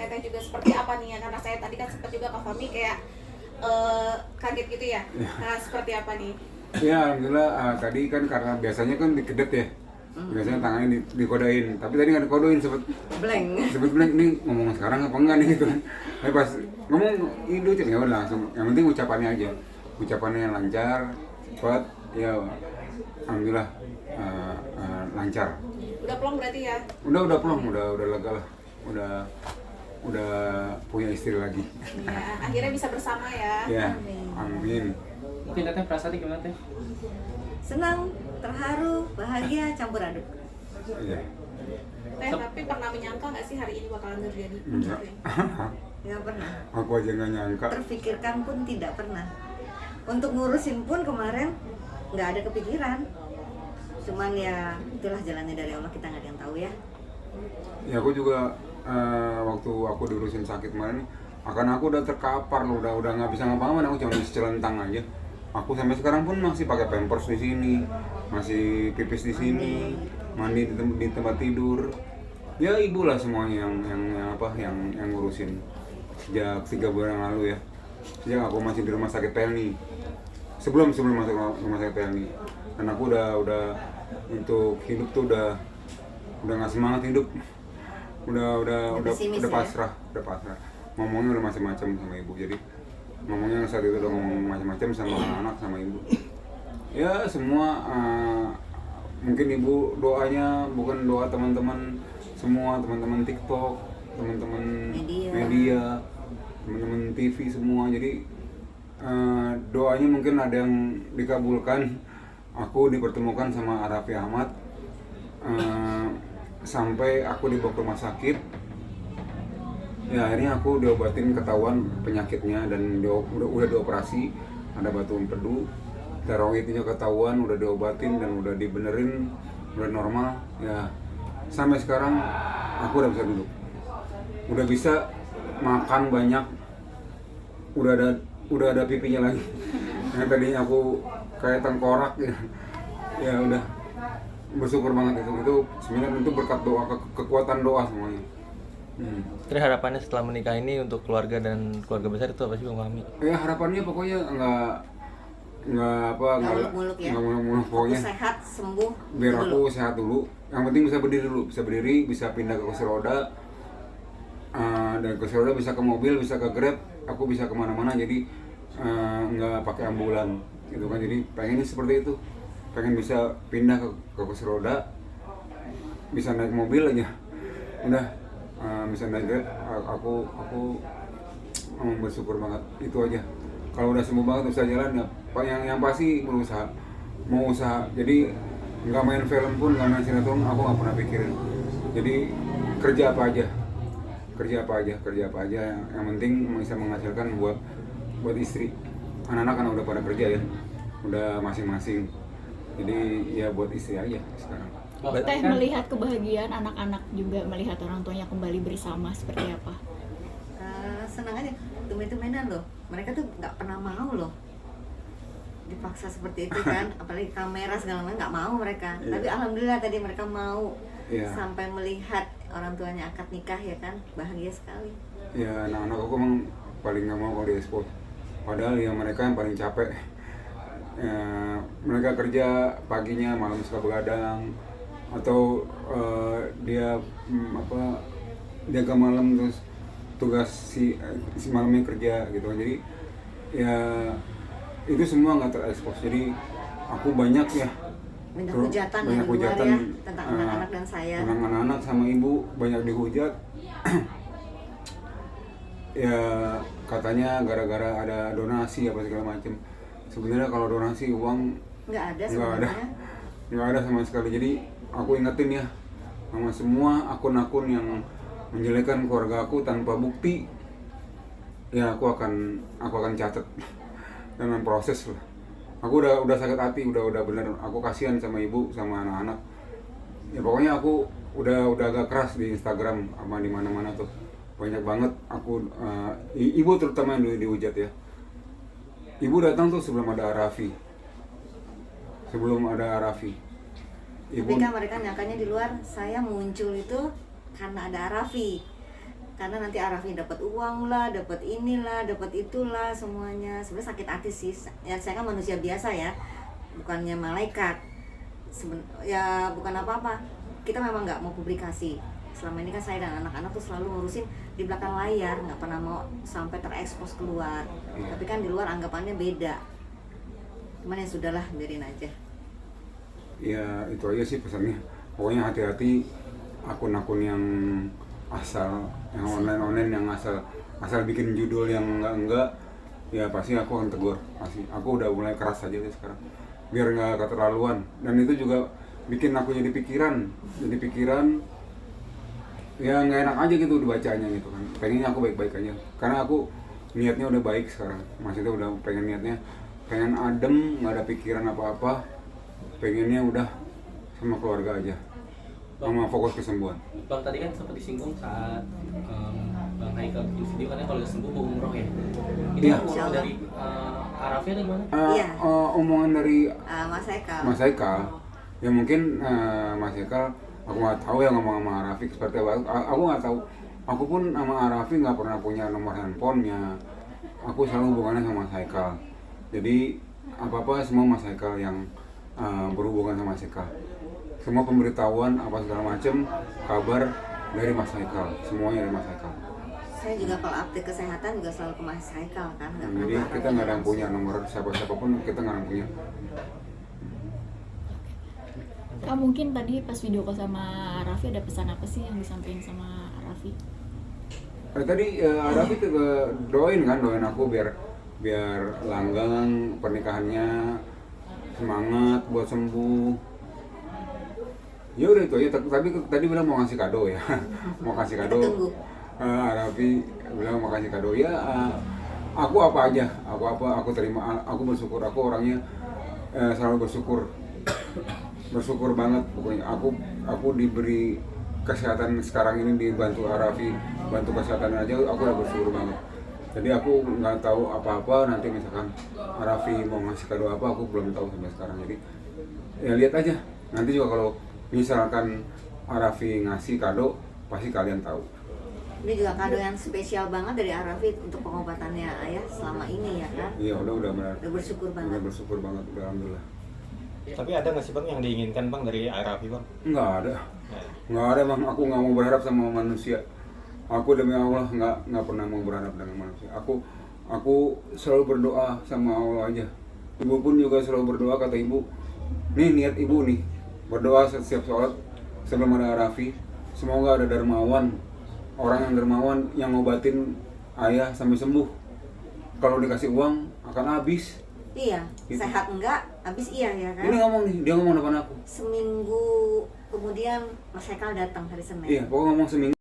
Teteh juga seperti apa nih ya, karena saya tadi kan sempat juga Kak Fahmi kayak kaget gitu ya. Nah, seperti apa nih? Ya alhamdulillah, tadi kan karena biasanya kan dikedet ya, biasanya tangannya dikodain, tapi tadi nggak dikodain, Blank. sempet blank nih, ngomong sekarang apa enggak nih gitu kan. Tapi pas ngomong itu ya udah langsung, yang penting ucapannya aja, ucapannya yang lancar, cepat, ya alhamdulillah lancar. Udah plong berarti ya? Udah plong, udah lega lah, udah punya istri lagi. Ya, akhirnya bisa bersama ya. Ya, amin. Mungkin Teteh perasaannya gimana Teh? Senang, terharu, bahagia, campur aduk. Iya. Teh, tapi pernah menyangka nggak sih hari ini bakalan terjadi? Enggak. Nggak pernah. Aku aja nggak nyangka. Terfikirkan pun tidak pernah. Untuk ngurusin pun kemarin nggak ada kepikiran. Cuman ya itulah jalannya dari Allah, kita nggak ada yang tahu ya. Ya aku juga waktu aku diurusin sakit kemarin, akan aku udah terkapar loh, udah nggak bisa ngapa-ngapain, aku cuma bisa celentang aja. Aku sampai sekarang pun masih pakai pampers di sini, masih pipis di sini, mandi di tempat tidur. Ya ibu lah semuanya yang ngurusin sejak 3 bulan yang lalu ya. Sejak aku masih di rumah sakit Pelni, sebelum masuk rumah sakit Pelni, dan aku udah untuk hidup tuh udah nggak semangat hidup, udah pasrah, ngomongnya udah macam-macam sama ibu. Jadi ngomongnya saat itu udah ngomong macam-macam sama anak sama ibu. Ya semua mungkin ibu doanya bukan doa teman-teman semua, teman-teman TikTok, teman-teman media, teman-teman TV semua. Jadi doanya mungkin ada yang dikabulkan. Aku dipertemukan sama Raffi Ahmad, sampai aku dibawa ke rumah sakit. Ya akhirnya aku diobatin, ketahuan penyakitnya, dan udah dioperasi, ada batu empedu, tiroidnya ketahuan, udah diobatin dan udah dibenerin, udah normal. Ya sampai sekarang aku udah bisa duduk, udah bisa makan banyak, udah ada pipinya lagi. Yang tadinya aku kayak tengkorak ya, ya udah bersyukur banget. Itu sebenarnya itu berkat doa, kekuatan doa semuanya. Terus harapannya setelah menikah ini untuk keluarga dan keluarga besar itu apa sih Bang Fahmi? Ya harapannya pokoknya nggak muluk-muluk ya. Nggak muluk-muluk pokoknya. Aku sehat, sembuh. Biar aku sehat dulu. Yang penting bisa berdiri dulu, bisa pindah ke kursi roda. Dan kursi roda bisa ke mobil, bisa ke Grab, aku bisa kemana-mana. Jadi nggak pakai ambulan, gitu kan. Jadi pengennya seperti itu. Pengen bisa pindah ke kursi roda, bisa naik mobil aja. Udah. Bisa naik Grab, aku bersyukur banget, itu aja. Kalau udah sembuh banget bisa jalan ya, yang pasti mau usaha. Jadi nggak main film pun, nggak main sinetron, aku nggak pernah pikirin. Jadi kerja apa aja yang penting bisa menghasilkan buat istri. Anak-anak kan udah pada kerja ya, udah masing-masing. Jadi ya buat istri aja sekarang. Teh melihat kebahagiaan anak-anak juga melihat orang tuanya kembali bersama seperti apa? Senang aja, tumben-tumbenan loh. Mereka tuh nggak pernah mau loh dipaksa seperti itu kan, apalagi kamera segala macam, nggak mau mereka. Tapi alhamdulillah tadi mereka mau, sampai melihat orang tuanya akad nikah ya kan, bahagia sekali. Ya anak-anak aku emang paling nggak mau kalau diekspos. Padahal yang mereka yang paling capek. Mereka kerja paginya, malam suka begadang, atau dia jaga malam, terus tugas si malamnya kerja gitu. Jadi ya itu semua nggak terekspos. Jadi aku banyak ya banyak hujatan ya tentang anak-anak dan saya. Tentang anak-anak sama ibu banyak dihujat. Ya katanya gara-gara ada donasi apa segala macam. Sebenarnya kalau donasi uang nggak ada sebenarnya. Nggak ada sama sekali. Jadi aku ingetin ya sama semua akun-akun yang menjelekkan keluarga aku tanpa bukti, ya aku akan catat dengan proses lah. Aku udah sakit hati, udah bener. Aku kasihan sama ibu sama anak-anak. Ya pokoknya aku udah agak keras di Instagram sama di mana-mana tuh. Banyak banget aku ibu terutama yang dihujat ya. Ibu datang tuh sebelum ada Raffi. Ibu, tapi kan mereka nyangkanya di luar saya muncul itu karena ada Raffi. karena nanti Arafi dapat uang lah, dapat inilah, dapat itulah semuanya. Sebenarnya sakit hati sih. Ya saya kan manusia biasa ya, bukannya malaikat. Ya bukan apa-apa. Kita memang nggak mau publikasi. Selama ini kan saya dan anak-anak tuh selalu ngurusin di belakang layar, nggak pernah mau sampai terekspos keluar. Tapi kan di luar anggapannya beda. Cuman ya sudahlah, biarin aja. Ya itu aja sih pesannya. Pokoknya hati-hati akun-akun yang asal, yang online yang asal bikin judul yang enggak, ya pasti aku akan tegur. Pasti. Aku udah mulai keras aja deh sekarang. Biar nggak keterlaluan. Dan itu juga bikin aku jadi pikiran. Ya nggak enak aja gitu dibacanya gitu kan. Pengennya aku baik-baik aja. Karena aku niatnya udah baik sekarang. Maksudnya udah pengen adem, nggak ada pikiran apa-apa. Pengennya udah sama keluarga aja, sama fokus kesembuhan. Bang, tadi kan sempat disinggung saat Bang Haikal bikin video kan kalau udah sembuh mau umroh ya. Itu Iya. omongan dari Arafi atau gimana? Iya. Omongan dari Mas Haikal. Mas Haikal, ya mungkin Mas Haikal, aku nggak tahu ya ngomong sama Arafi seperti apa. Aku nggak tahu. Aku pun sama Arafi nggak pernah punya nomor handphonenya. Aku selalu hubungannya sama Mas Haikal. Jadi apa-apa semua Mas Haikal yang berhubungan sama Mas Haikal. Semua pemberitahuan apa segala macam, kabar dari Mas Haikal, semuanya dari Mas Haikal. Saya juga kalau update kesehatan juga selalu ke Mas Haikal kan. Nggak pernah Jadi ke kita Arafi nggak ada yang langsung. punya nomor siapa pun, kita nggak ada yang punya. Kak, mungkin tadi pas video call sama Raffi ada pesan apa sih yang disampaikan sama Raffi? Tadi Arafi doain aku biar langgang pernikahannya, semangat buat sembuh. Ya udah itu aja. Tapi tadi bilang mau ngasih kado ya, mau kasih kado. Kita tunggu. Arafi bilang mau kasih kado ya. Aku apa aja, aku terima, aku bersyukur. Aku orangnya selalu bersyukur banget pokoknya. Aku diberi kesehatan sekarang ini, dibantu Arafi, bantu kesehatan aja, aku udah bersyukur banget. Jadi aku nggak tahu apa-apa nanti misalkan Arafi mau ngasih kado apa, aku belum tahu sampai sekarang. Jadi ya lihat aja. Nanti juga kalau misalkan Arafi ngasih kado, pasti kalian tahu. Ini juga kado yang spesial banget dari Arafi untuk pengobatannya ayah selama ini ya kan. Iya udah benar. Udah bersyukur banget. Udah bersyukur banget, udah alhamdulillah. Tapi ada nggak sih bang yang diinginkan bang dari Arafi bang? Nggak ada bang. Aku nggak mau berharap sama manusia. Aku demi Allah nggak pernah mau berharap dengan manusia. Aku selalu berdoa sama Allah aja. Ibu pun juga selalu berdoa, kata ibu. Nih niat ibu nih, berdoa setiap sholat sebelum ada Arafi. Semoga ada dermawan, orang yang dermawan yang ngobatin ayah sampai sembuh. Kalau dikasih uang akan habis. Iya, Gitu. sehat enggak, habis iya ya kan. Ini ngomong nih, dia ngomong depan aku. Seminggu kemudian Mas Haikal datang hari Senin. Iya, pokoknya ngomong seminggu.